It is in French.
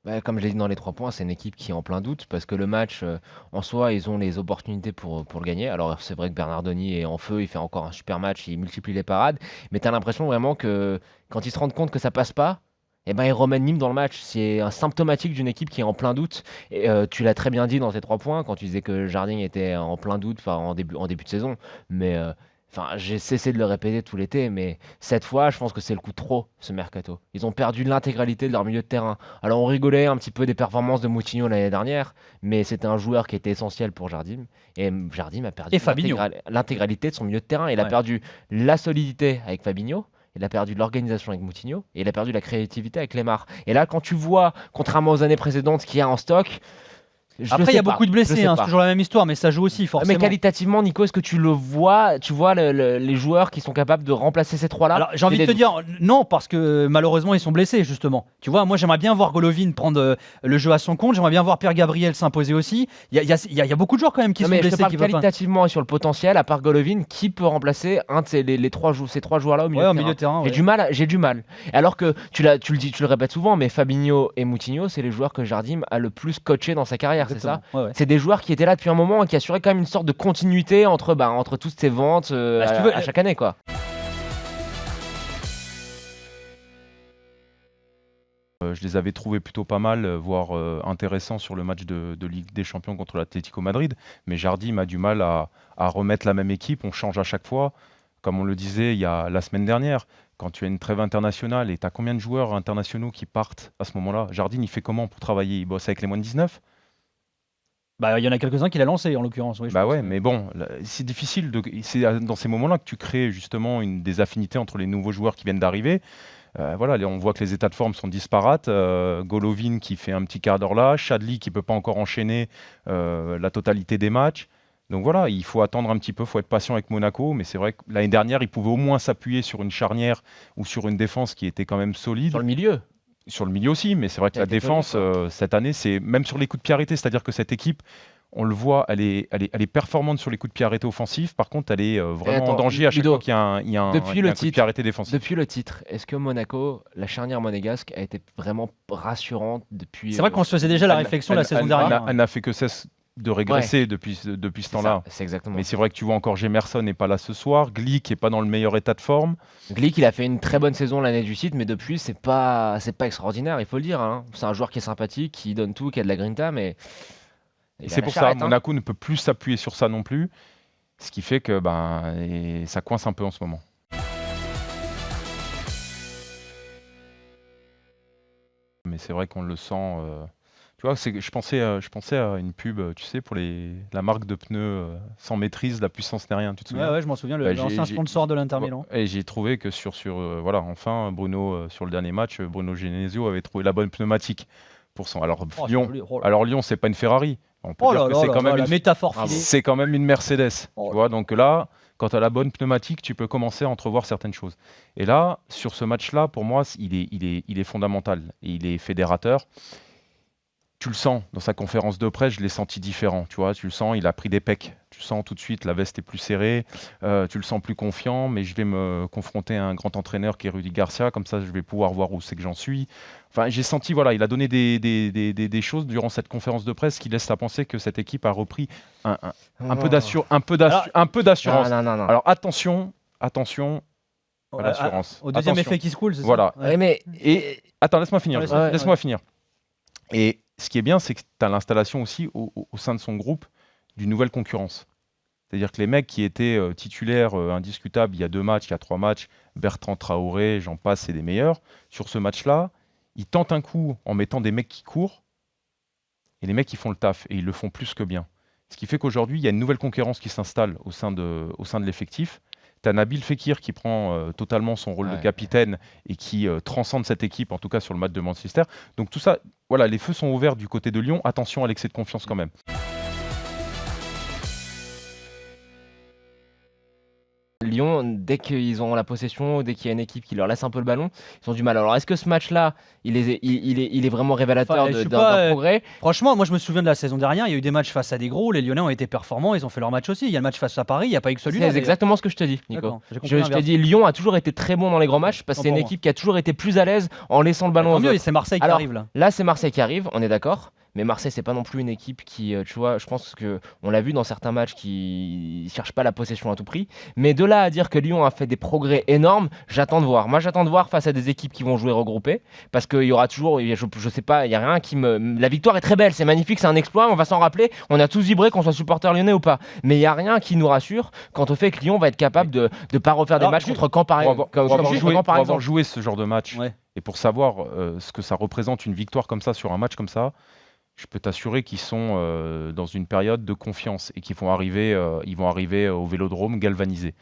Bah, comme je l'ai dit dans les 3 points, c'est une équipe qui est en plein doute parce que le match, en soi, ils ont les opportunités pour le gagner. Alors c'est vrai que Bernardoni est en feu, il fait encore un super match, il multiplie les parades, mais tu as l'impression vraiment que quand ils se rendent compte que ça passe pas, et ben, ils remettent Nîmes dans le match. C'est un symptomatique d'une équipe qui est en plein doute et tu l'as très bien dit dans tes 3 points quand tu disais que Jardim était en plein doute, enfin en début de saison, mais enfin, j'ai cessé de le répéter tout l'été, mais cette fois, je pense que c'est le coup de trop, ce mercato. Ils ont perdu l'intégralité de leur milieu de terrain. Alors on rigolait un petit peu des performances de Moutinho l'année dernière, mais c'était un joueur qui était essentiel pour Jardim. Et Jardim a perdu Et Fabinho. l'intégralité de son milieu de terrain. Il a Ouais. perdu la solidité avec Fabinho, il a perdu l'organisation avec Moutinho, et il a perdu la créativité avec Lemar. Et là, quand tu vois, contrairement aux années précédentes, ce qu'il y a en stock, je Après, il y sais a pas. beaucoup de Je blessés, sais hein, c'est pas. toujours la même histoire, mais ça joue aussi, Mais forcément. qualitativement, Nico, est-ce que tu le vois, tu vois les joueurs qui sont capables de remplacer ces trois-là? Alors, j'ai envie de te dire non, parce que malheureusement, ils sont blessés, justement. Tu vois, moi, j'aimerais bien voir Golovin prendre le jeu à son compte. J'aimerais bien voir Pierre Gabriel s'imposer aussi. Il y a beaucoup de joueurs quand même qui Non, sont mais je te blessés, parle qui peuvent pas. qualitativement et sur le potentiel, à part Golovin, qui peut remplacer un de ces trois joueurs-là au milieu Ouais, de au milieu terrain? de terrain, J'ai ouais. du mal, j'ai du mal. Alors que tu le dis, tu le répètes souvent, mais Fabinho et Moutinho, c'est les joueurs que Jardim a le plus coaché dans sa carrière, c'est ça? Exactement. Ouais, ouais. C'est des joueurs qui étaient là depuis un moment et qui assuraient quand même une sorte de continuité entre toutes ces ventes Bah, si tu veux, à chaque année, quoi. Je les avais trouvés plutôt pas mal, voire intéressants sur le match de Ligue des Champions contre l'Atlético Madrid. Mais Jardim a du mal à remettre la même équipe. On change à chaque fois. Comme on le disait il y a la semaine dernière, quand tu as une trêve internationale et tu as combien de joueurs internationaux qui partent à ce moment-là? Jardim, il fait comment pour travailler? Il bosse avec les moins de 19? bah, il y en a quelques-uns qui l'a lancé, en l'occurrence, oui, je Bah pense. ouais, mais bon, c'est difficile. C'est dans ces moments-là que tu crées justement des affinités entre les nouveaux joueurs qui viennent d'arriver. Voilà, on voit que les états de forme sont disparates. Golovin qui fait un petit quart d'heure là, Chadli qui peut pas encore enchaîner la totalité des matchs. Donc voilà, il faut attendre un petit peu, il faut être patient avec Monaco. Mais c'est vrai que l'année dernière, il pouvait au moins s'appuyer sur une charnière ou sur une défense qui était quand même Sur solide. le milieu, Sur le milieu aussi, mais c'est vrai que qui a la été solide, défense, quoi. cette année, c'est même sur les coups de pied arrêtés, c'est-à-dire que cette équipe, on le voit, elle est performante sur les coups de pied arrêtés offensifs. Par contre, elle est Et vraiment en attends, danger à chaque fois Ludo, qu'il y a depuis il y a le un coup de pied titre, arrêté défensif. est-ce que Monaco, la charnière monégasque, a été vraiment rassurante depuis C'est vrai qu'on se faisait déjà la Elle, réflexion la saison dernière. elle n'a fait que cesse de Ouais, régresser depuis ce c'est ça, temps-là. c'est exactement Mais c'est ça. vrai que tu vois encore Gemerson n'est pas là ce soir, Glick n'est pas dans le meilleur état de forme. Glick, il a fait une très bonne saison l'année du titre, mais depuis, c'est pas extraordinaire, il faut le dire, hein. C'est un joueur qui est sympathique, qui donne tout, qui a de la grinta, mais Et il a c'est la pour ça, charrette, hein. Monaco ne peut plus s'appuyer sur ça non plus, ce qui fait que ça coince un peu en ce moment. Mais c'est vrai qu'on le sent. Tu vois, je pensais à une pub, tu sais, pour la marque de pneus sans maîtrise, la puissance n'est rien, tu te Ouais, souviens? ouais, je m'en souviens, Bah, l'ancien sponsor de l'Inter ouais, Milan. et j'ai trouvé que voilà, enfin, Bruno, sur le dernier match, Bruno Genesio avait trouvé la bonne pneumatique pour son. Oh, c'est Lyon, joli. Oh là alors Lyon, c'est pas une Ferrari. On peut oh dire là que là c'est là quand là, même la métaphore Bravo. filée. c'est quand même une Mercedes, Oh tu là vois. Donc là, quand tu as la bonne pneumatique, tu peux commencer à entrevoir certaines choses. Et là, sur ce match-là, pour moi, il est fondamental. Et il est fédérateur. Tu le sens dans sa conférence de presse, je l'ai senti différent, tu vois, tu le sens, il a pris des pecs, tu sens tout de suite, la veste est plus serrée, tu le sens plus confiant, mais je vais me confronter à un grand entraîneur qui est Rudy Garcia, comme ça je vais pouvoir voir où c'est que j'en suis. Enfin, j'ai senti, voilà, il a donné des choses durant cette conférence de presse qui laissent à penser que cette équipe a repris Oh. Alors, un peu Non, d'assurance. non, non, non. Alors attention à l'assurance. au deuxième Attention. effet qui se coule, c'est ça? Voilà. Ouais. Ouais, mais Et attends, laisse-moi finir. Laisse-moi finir, Laisse-moi finir. Et ce qui est bien, c'est que tu as l'installation aussi au sein de son groupe d'une nouvelle concurrence. C'est-à-dire que les mecs qui étaient titulaires indiscutables il y a 2 matchs, il y a 3 matchs, Bertrand Traoré, j'en passe, c'est des meilleurs. Sur ce match-là, ils tentent un coup en mettant des mecs qui courent et les mecs qui font le taf et ils le font plus que bien. Ce qui fait qu'aujourd'hui, il y a une nouvelle concurrence qui s'installe au sein de l'effectif. Tu as Nabil Fekir qui prend totalement son rôle de ouais. capitaine et qui transcende cette équipe, en tout cas sur le match de Manchester. Donc tout ça, voilà, les feux sont ouverts du côté de Lyon. Attention à l'excès de confiance quand même. Lyon, dès qu'ils ont la possession, dès qu'il y a une équipe qui leur laisse un peu le ballon, ils ont du mal. Alors, est-ce que ce match-là, il est vraiment révélateur Enfin, je suis d'un pas, progrès? franchement, moi je me souviens de la saison dernière, il y a eu des matchs face à des gros, les Lyonnais ont été performants, ils ont fait leur match aussi. Il y a le match face à Paris, il n'y a pas eu que celui-là. C'est d'ailleurs. exactement ce que je te dis, Nico. D'accord, j'ai compris Je t'ai l'inverse. dit, Lyon a toujours été très bon dans les grands matchs parce que c'est Tant une pour moi. équipe qui a toujours été plus à l'aise en laissant le ballon Tant aux mieux, et autres. c'est Marseille qui Alors, arrive là. là, c'est Marseille qui arrive, on est d'accord. Mais Marseille, c'est pas non plus une équipe qui, tu vois, je pense que on l'a vu dans certains matchs qui cherchent pas la possession à tout prix. Mais de là à dire que Lyon a fait des progrès énormes, j'attends de voir. Moi, j'attends de voir face à des équipes qui vont jouer regroupées, parce qu'il y aura toujours, je sais pas, il y a rien qui me. La victoire est très belle, c'est magnifique, c'est un exploit, on va s'en rappeler. On a tous vibré qu'on soit supporter lyonnais ou pas. Mais il y a rien qui nous rassure quant au fait que Lyon va être capable de pas refaire des Alors, matchs juste contre Caen par Pour avoir, comme pour avoir contre joué, Caen, par pour avoir exemple. joué ce genre de match Ouais. et pour savoir ce que ça représente une victoire comme ça sur un match comme ça, je peux t'assurer qu'ils sont dans une période de confiance et qu'ils vont arriver au Vélodrome galvanisés.